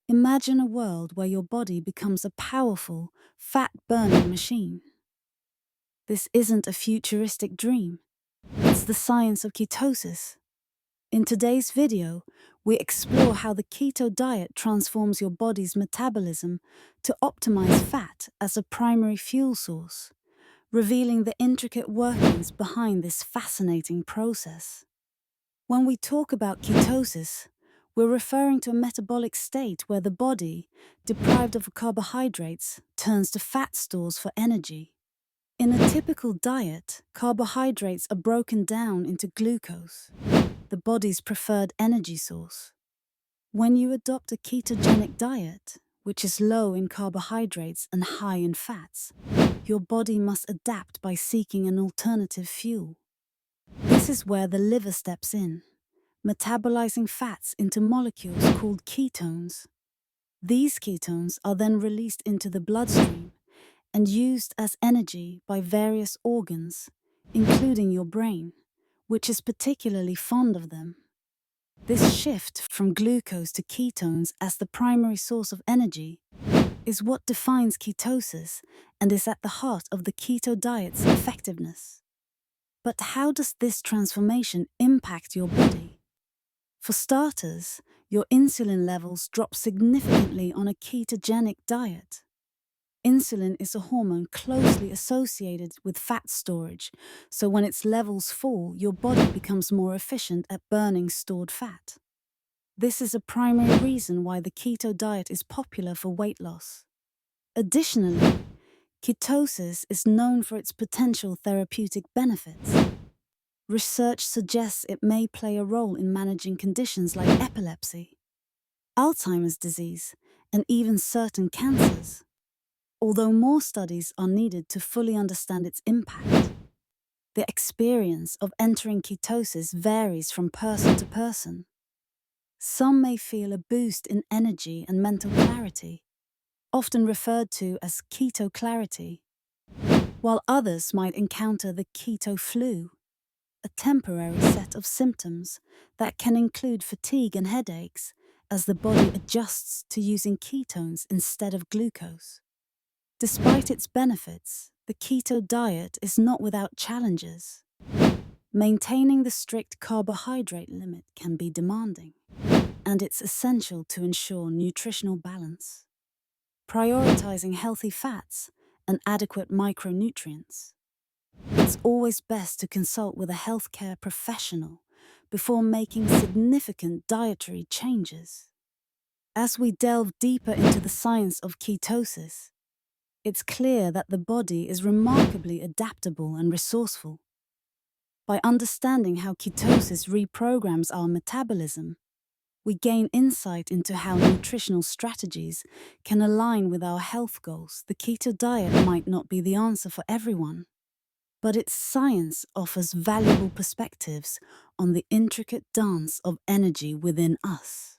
Imagine a world where your body becomes a powerful, fat-burning machine. This isn't a futuristic dream. It's the science of ketosis. In today's video, we explore how the keto diet transforms your body's metabolism to optimize fat as a primary fuel source, revealing the intricate workings behind this fascinating process. When we talk about ketosis, we're referring to a metabolic state where the body, deprived of carbohydrates, turns to fat stores for energy. In a typical diet, carbohydrates are broken down into glucose, the body's preferred energy source. When you adopt a ketogenic diet, which is low in carbohydrates and high in fats, your body must adapt by seeking an alternative fuel. This is where the liver steps in, metabolizing fats into molecules called ketones. These ketones are then released into the bloodstream and used as energy by various organs, including your brain, which is particularly fond of them. This shift from glucose to ketones as the primary source of energy is what defines ketosis and is at the heart of the keto diet's effectiveness. But how does this transformation impact your body? For starters, your insulin levels drop significantly on a ketogenic diet. Insulin is a hormone closely associated with fat storage, so when its levels fall, your body becomes more efficient at burning stored fat. This is a primary reason why the keto diet is popular for weight loss. Additionally, ketosis is known for its potential therapeutic benefits. Research suggests it may play a role in managing conditions like epilepsy, Alzheimer's disease, and even certain cancers. Although more studies are needed to fully understand its impact, the experience of entering ketosis varies from person to person. Some may feel a boost in energy and mental clarity, often referred to as keto clarity, while others might encounter the keto flu, a temporary set of symptoms that can include fatigue and headaches as the body adjusts to using ketones instead of glucose. Despite its benefits, the keto diet is not without challenges. Maintaining the strict carbohydrate limit can be demanding, and it's essential to ensure nutritional balance. Prioritizing healthy fats and adequate micronutrients. It's always best to consult with a healthcare professional before making significant dietary changes. As we delve deeper into the science of ketosis, it's clear that the body is remarkably adaptable and resourceful. By understanding how ketosis reprograms our metabolism, we gain insight into how nutritional strategies can align with our health goals. The keto diet might not be the answer for everyone, but its science offers valuable perspectives on the intricate dance of energy within us.